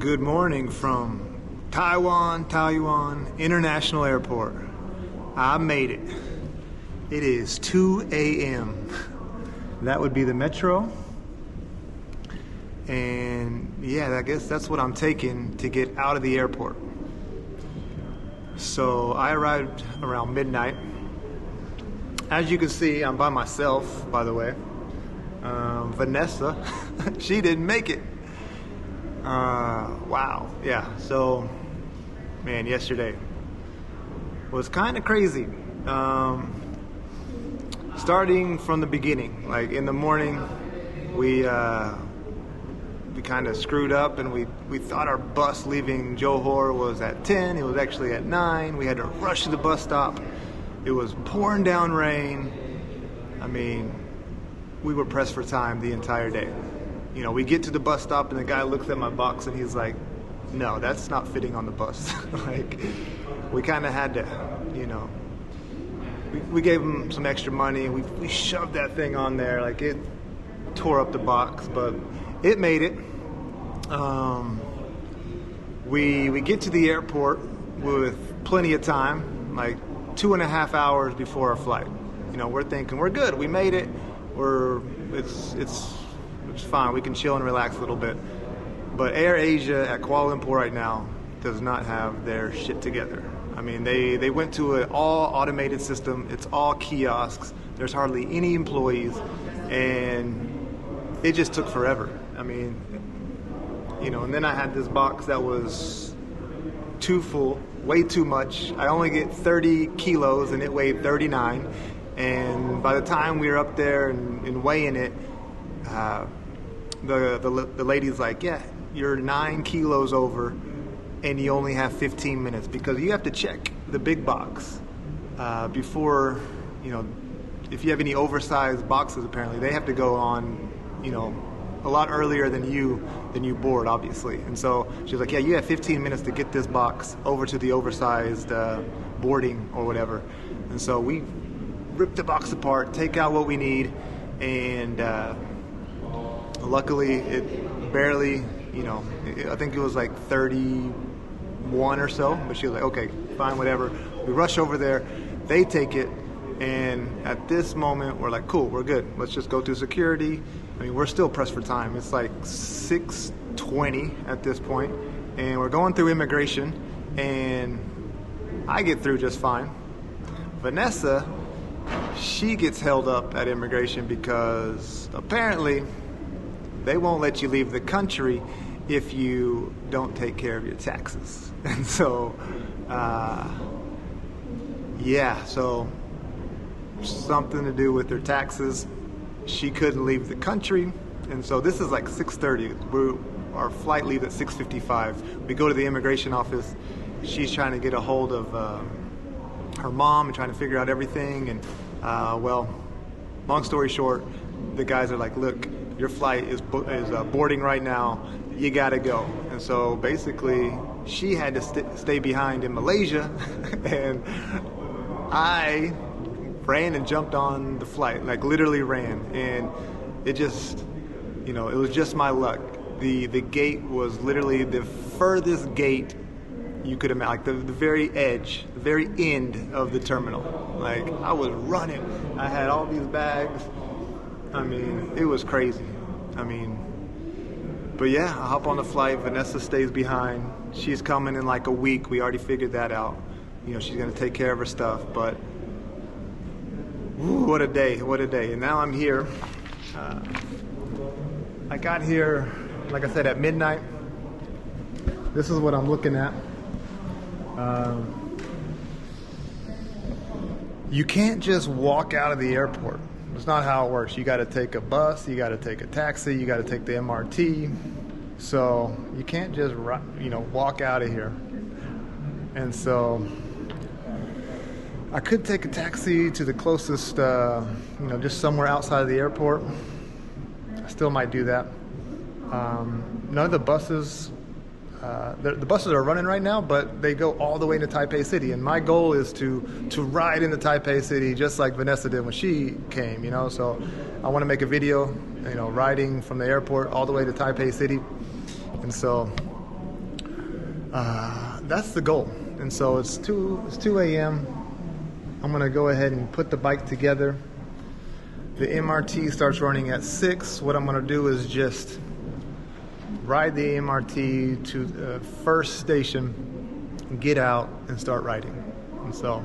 Good morning from Taiwan Taoyuan International Airport. I made it. It is 2 a.m. That would be the metro. And yeah, I guess that's what I'm taking to get out of the airport. So I arrived around midnight. As you can see, I'm by myself, by the way. Vanessa, she didn't make it. Wow. Yeah. So, man, yesterday was kind of crazy. Starting from the beginning, like in the morning, we kind of screwed up, and we thought our bus leaving Johor was at 10. It was actually at 9. We had to rush to the bus stop. It was pouring down rain. I mean, we were pressed for time the entire day. You know, we get to the bus stop and the guy looks at my box and he's like, no, that's not fitting on the bus. Like, we kind of had to, you know, we gave him some extra money. We shoved that thing on there. Like, it tore up the box, but it made it. We get to the airport with plenty of time, like 2.5 hours before our flight. You know, we're thinking we're good. We made it. It's fine. We can chill and relax a little bit. But Air Asia at Kuala Lumpur right now does not have their shit together. I mean, they went to an all automated system. It's all kiosks. There's hardly any employees, and it just took forever. I mean, you know, and then I had this box that was too full, way too much. I only get 30 kilos, and it weighed 39. And by the time we were up there and weighing it, the lady's like, yeah, you're 9 kilos over, and you only have 15 minutes because you have to check the big box before, you know, if you have any oversized boxes, apparently they have to go on, you know, a lot earlier than you board, obviously. And so she's like, yeah, you have 15 minutes to get this box over to the oversized boarding or whatever. And so we rip the box apart, take out what we need, and luckily it barely, you know, I think it was like 31 or so, but she was like, okay, fine, whatever. We rush over there, they take it, and at this moment we're like, cool, we're good. Let's just go through security. I mean, we're still pressed for time. It's like 6:20 at this point, and we're going through immigration, and I get through just fine. Vanessa, she gets held up at immigration because apparently they won't let you leave the country if you don't take care of your taxes. And so, yeah, so something to do with their taxes. She couldn't leave the country. And so this is like 6:30. Our flight leaves at 6:55. We go to the immigration office. She's trying to get a hold of her mom and trying to figure out everything. And well, long story short, the guys are like, look, your flight is boarding right now. You gotta go. And so basically, she had to stay behind in Malaysia, and I ran and jumped on the flight, like literally ran. And it just, you know, it was just my luck. The gate was literally the furthest gate you could imagine, like the very edge, the very end of the terminal. Like, I was running. I had all these bags. I mean, it was crazy. I mean, but yeah, I hop on the flight. Vanessa stays behind. She's coming in like a week. We already figured that out. You know, she's going to take care of her stuff. But ooh, what a day, what a day. And now I'm here. I got here, like I said, at midnight. This is what I'm looking at. You can't just walk out of the airport. It's not how it works. You got to take a bus, you got to take a taxi, you got to take the MRT. So you can't just, you know, walk out of here. And so I could take a taxi to the closest, you know, just somewhere outside of the airport. I still might do that. None of the buses, the buses are running right now, but they go all the way to Taipei City. And my goal is to ride into Taipei City just like Vanessa did when she came, you know. So I want to make a video, you know, riding from the airport all the way to Taipei City. And so that's the goal. And so it's 2 a.m. I'm gonna go ahead and put the bike together. The MRT starts running at 6. What I'm gonna do is just ride the MRT to the first station, get out, and start riding. And so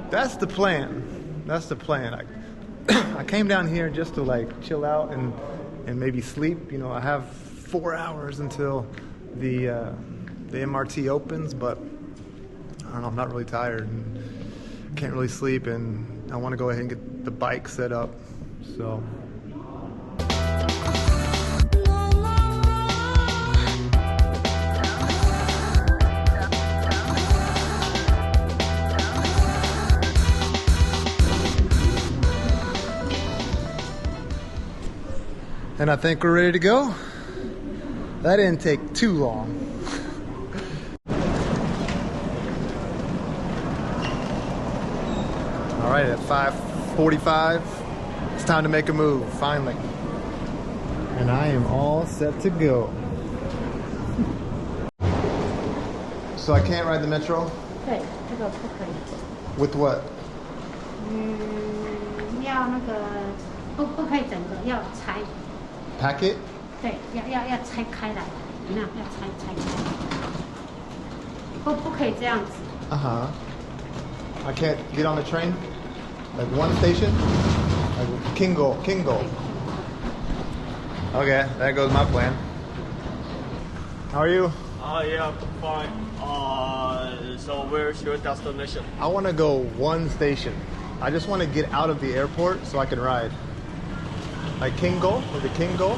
that's the plan. That's the plan. I came down here just to like chill out and maybe sleep. You know, I have 4 hours until the MRT opens, but I don't know, I'm not really tired and can't really sleep, and I want to go ahead and get the bike set up. So and I think we're ready to go. That didn't take too long. All right, at 5:45, it's time to make a move, finally. And I am all set to go. So I can't ride the metro? With what? 要那个不可以整个要拆 Packet? 对，要拆开来，有没有？要拆开，不可以这样子。Uh-huh. I can't get on the train? Like one station? Like Kingo. Okay, there goes my plan. How are you? Yeah, fine. So where's your destination? I want to go one station. I just want to get out of the airport so I can ride. Like Kingo? Or the Kingo?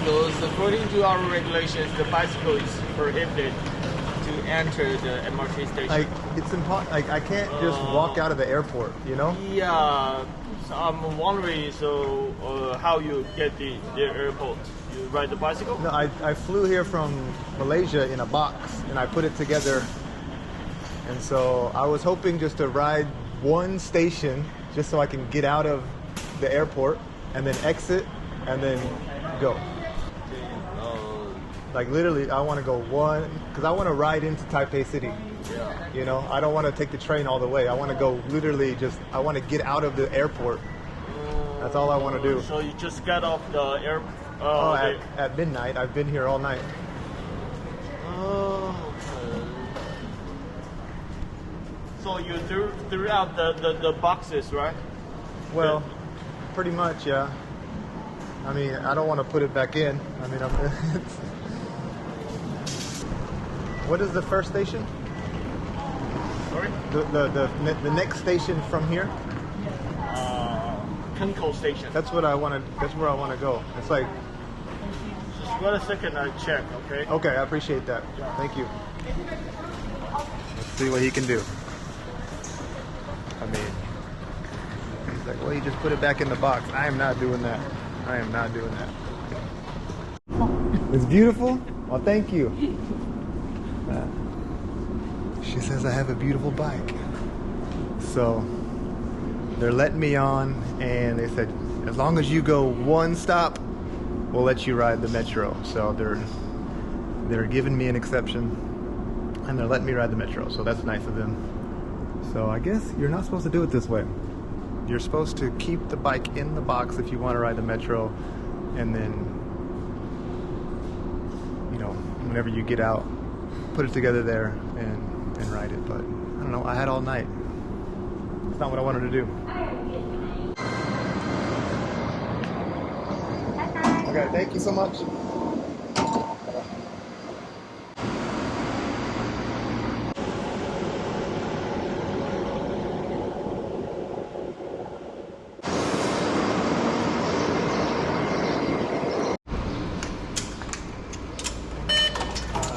Because according to our regulations, the bicycle is prohibited to enter the MRT station. Like, it's impossible. Like, I can't just walk out of the airport, you know? Yeah, so I'm wondering, so how you get the airport? You ride the bicycle? No, I flew here from Malaysia in a box, and I put it together. And so I was hoping just to ride one station just so I can get out of the airport and then exit and then go. Like literally, I want to go one, because I want to ride into Taipei City. Yeah. You know, I don't want to take the train all the way. I want to go literally I want to get out of the airport. That's all I want to do. So you just got off the airport? At midnight. I've been here all night. Oh, okay. So you threw out the boxes, right? Well, pretty much, yeah. I mean, I don't want to put it back in. I mean, what is the first station? Sorry? The next station from here? Kinko station. That's what I want to. That's where I want to go. It's like. Just wait a second, I check. Okay. Okay, I appreciate that. Thank you. Let's see what he can do. I mean, he's like, well, you just put it back in the box. I am not doing that. I am not doing that. It's beautiful? Well, thank you. She says I have a beautiful bike. So they're letting me on, and they said, as long as you go one stop, we'll let you ride the metro. So they're giving me an exception, and they're letting me ride the metro. So that's nice of them. So I guess you're not supposed to do it this way. You're supposed to keep the bike in the box if you want to ride the metro, and then, you know, whenever you get out, put it together there and ride it. But I don't know, I had all night. It's not what I wanted to do. Okay, thank you so much.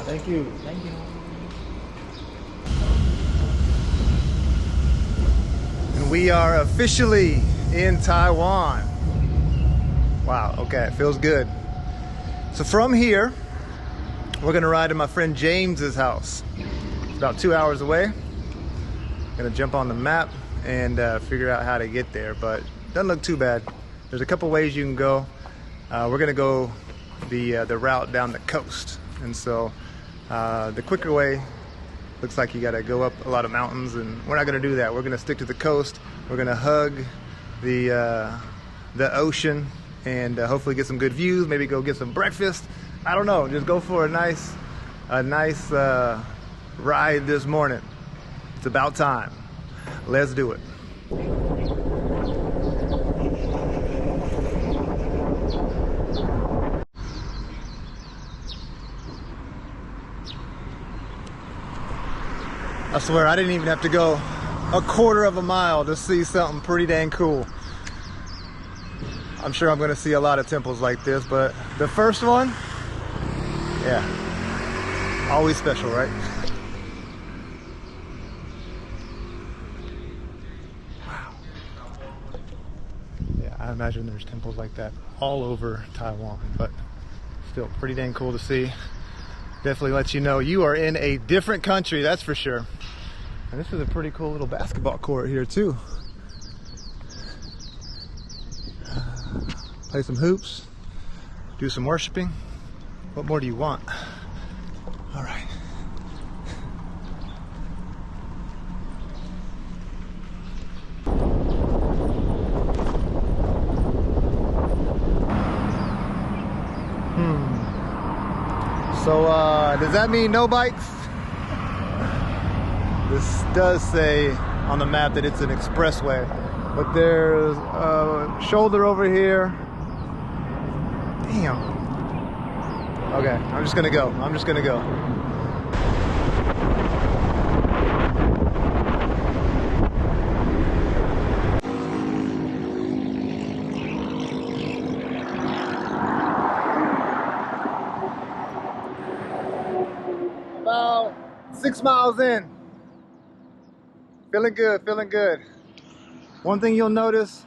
Thank you. Thank you. And we are officially in Taiwan. Wow, okay, it feels good. So from here, we're gonna ride to my friend James's house. It's about 2 hours away. Gonna jump on the map and figure out how to get there, but doesn't look too bad. There's a couple ways you can go. We're gonna go the route down the coast. And so The quicker way looks like you gotta go up a lot of mountains, and we're not gonna do that. We're gonna stick to the coast. We're gonna hug the ocean and hopefully get some good views. Maybe go get some breakfast. I don't know. Just go for a nice ride this morning. It's about time. Let's do it. I swear I didn't even have to go a quarter of a mile to see something pretty dang cool. I'm sure I'm gonna see a lot of temples like this, but the first one, yeah, always special, right? Wow. Yeah, I imagine there's temples like that all over Taiwan, but still pretty dang cool to see. Definitely lets you know you are in a different country, that's for sure. And this is a pretty cool little basketball court here too. Play some hoops, do some worshiping. What more do you want? All right. So does that mean no bikes? This does say on the map that it's an expressway, but there's a shoulder over here. Damn. Okay, I'm just gonna go. About 6 miles in. Feeling good. One thing you'll notice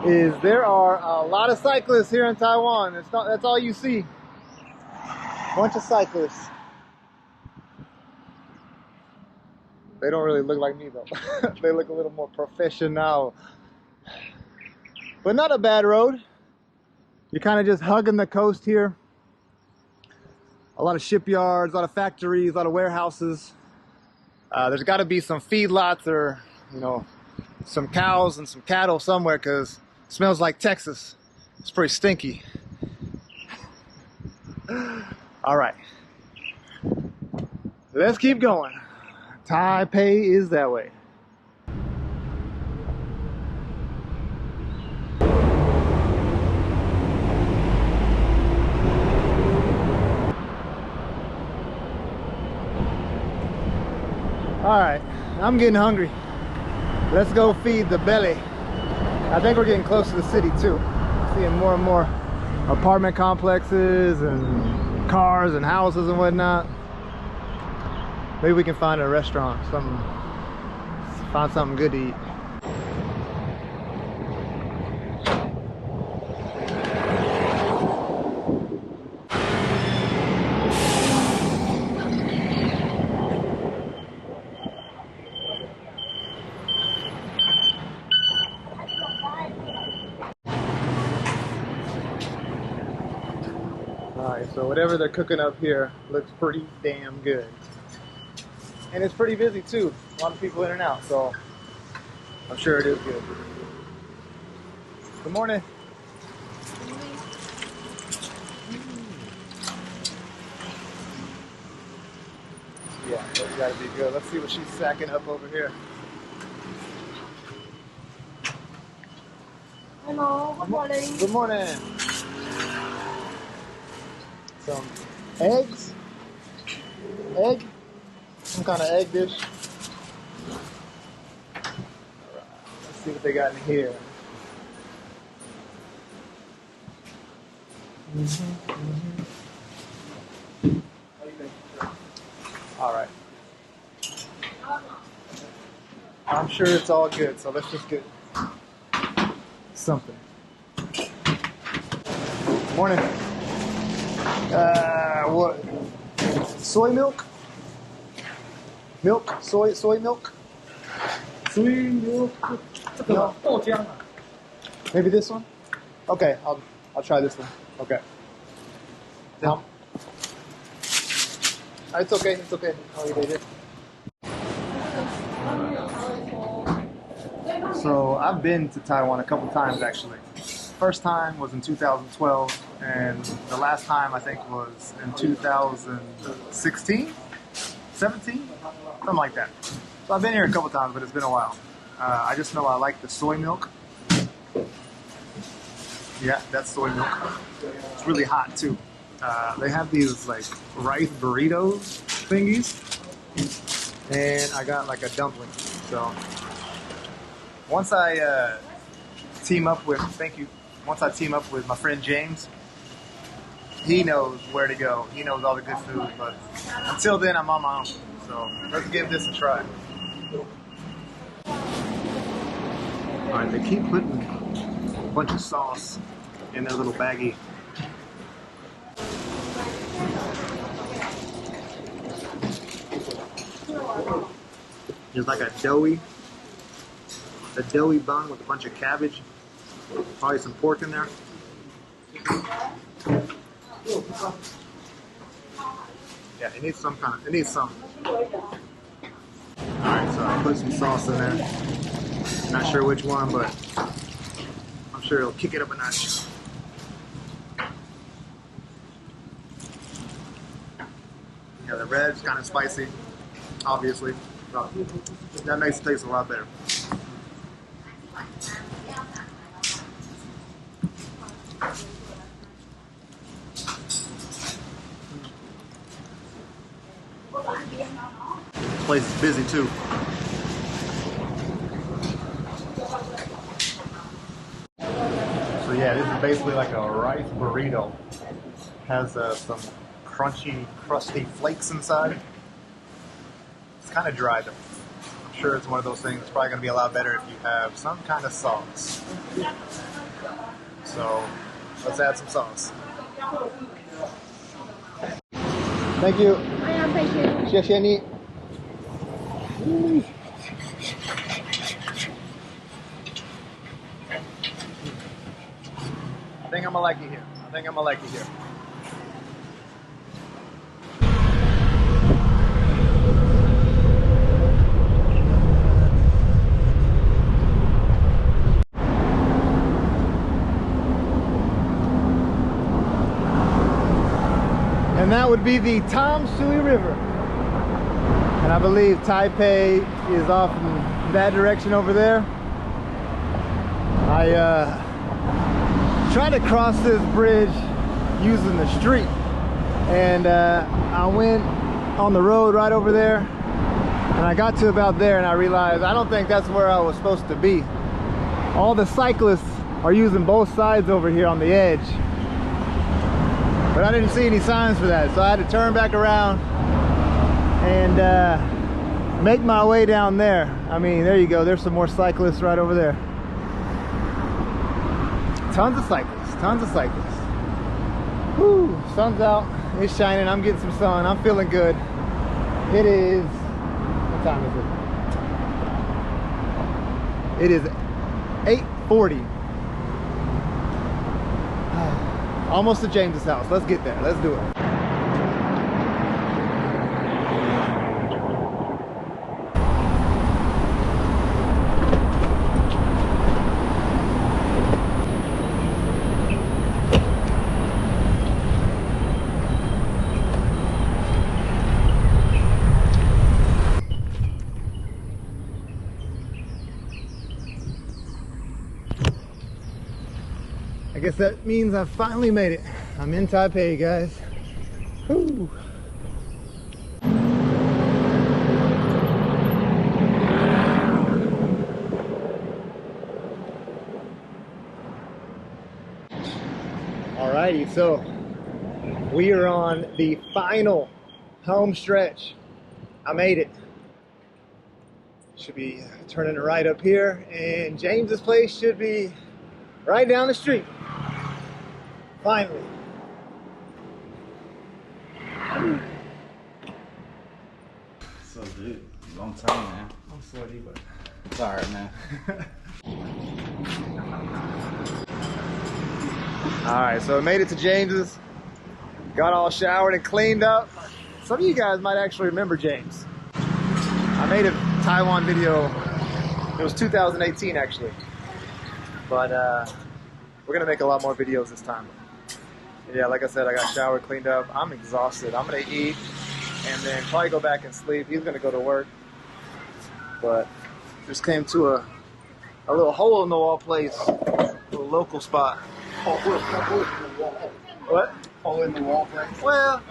is there are a lot of cyclists here in Taiwan. That's all you see. Bunch of cyclists. They don't really look like me though. They look a little more professional. But not a bad road. You're kind of just hugging the coast here. A lot of shipyards, a lot of factories, a lot of warehouses. There's got to be some feedlots or, you know, some cows and some cattle somewhere, because it smells like Texas. It's pretty stinky. All right. Let's keep going. Taipei is that way. All right, I'm getting hungry. Let's go feed the belly. I think we're getting close to the city too. Seeing more and more apartment complexes and cars and houses and whatnot. Maybe we can find a restaurant, find something good to eat. Alright, so whatever they're cooking up here looks pretty damn good. And it's pretty busy too. A lot of people in and out, so I'm sure it is good. Good morning. Yeah, that's gotta be good. Let's see what she's sacking up over here. Hello, good morning. Good morning. Some eggs. Egg? Some kind of egg dish. Alright, let's see what they got in here. Alright. I'm sure it's all good, so let's just get something. Morning. What? Soy milk? Milk? Soy milk? Soy milk. No. 豆浆啊。 Maybe this one? Okay, I'll try this one. Okay. How It's okay. It's okay. I'll eat it. So I've been to Taiwan a couple times actually. First time was in 2012, and the last time I think was in 2016, 17, something like that. So I've been here a couple times, but it's been a while. I just know I like the soy milk. Yeah, that's soy milk. It's really hot too. They have these like rice burritos thingies, and I got like a dumpling. So once I team up with, thank you. Once I team up with my friend James, he knows where to go. He knows all the good food, but until then, I'm on my own. So let's give this a try. All right, they keep putting a bunch of sauce in their little baggie. There's like a doughy bun with a bunch of cabbage. Probably some pork in there. Yeah, it needs some. Alright, so I put some sauce in there. Not sure which one, but I'm sure it'll kick it up a notch. Yeah, the red's kind of spicy, obviously. So that makes it taste a lot better. This place is busy too. So yeah, this is basically like a rice burrito. Has some crunchy, crusty flakes inside. It's kind of dry though. I'm sure it's one of those things that's probably going to be a lot better if you have some kind of sauce. So let's add some sauce. Thank you. Thank you. 谢谢你. I think I'm gonna like it here. And that would be the Tam Sui River. And I believe Taipei is off in that direction over there. I tried to cross this bridge using the street, and I went on the road right over there, and I got to about there and I realized I don't think that's where I was supposed to be. All the cyclists are using both sides over here on the edge, but I didn't see any signs for that, so I had to turn back around and make my way down there. I mean, there you go, there's some more cyclists right over there. Tons of cyclists. Woo, sun's out, it's shining, I'm getting some sun, I'm feeling good. It is, what time is it? It is 8:40. Almost to James's house. Let's get there, let's do it. I guess that means I finally made it. I'm in Taipei, guys. Whew. Alrighty, so we are on the final home stretch. I made it. Should be turning right up here, and James's place should be right down the street. Finally. So dude, long time, man. I'm sweaty, but It's alright, man. Alright, so I made it to James's. Got all showered and cleaned up. Some of you guys might actually remember James. I made a Taiwan video. It was 2018 actually. But we're gonna make a lot more videos this time. Yeah, like I said, I got showered, cleaned up. I'm exhausted. I'm gonna eat and then probably go back and sleep. He's gonna go to work. But just came to a little hole in the wall place, a little local spot. What? Hole in the wall place. Well,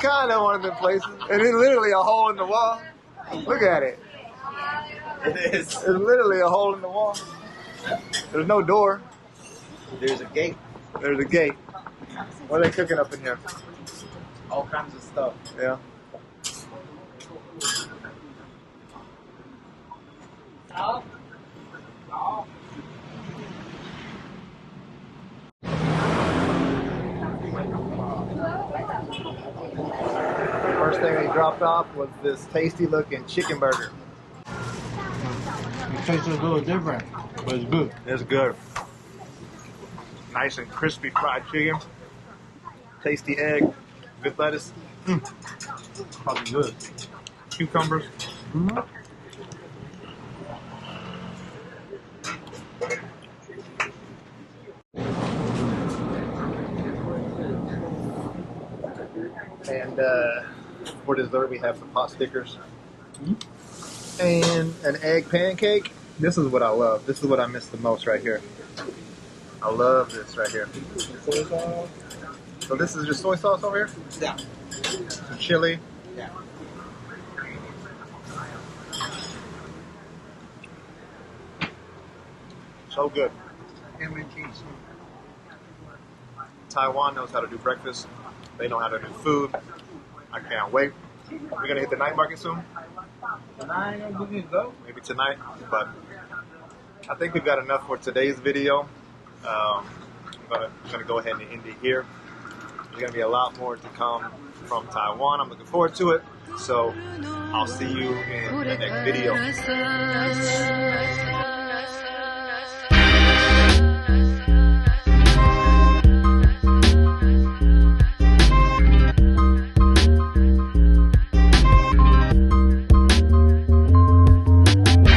kind of one of them places. And it's literally a hole in the wall. Look at it. It is. It's literally a hole in the wall. There's no door. There's a gate. There's a gate. What are they cooking up in here? All kinds of stuff. Yeah. First thing they dropped off was this tasty looking chicken burger. It tastes a little different, but it's good. It's good. Nice and crispy fried chicken. Tasty egg. Good lettuce. Probably good. Cucumbers. And for dessert, we have some pot stickers and an egg pancake. This is what I love. This is what I miss the most right here. I love this right here. Soy sauce. So this is just soy sauce over here? Yeah. Some chili. Yeah. So good. Ham and cheese. Taiwan knows how to do breakfast. They know how to do food. I can't wait. We're gonna hit the night market soon. Tonight we can go. Maybe tonight, but I think we've got enough for today's video. I'm gonna go ahead and end it here. There's gonna be a lot more to come from Taiwan. I'm looking forward to it. So I'll see you in the next video.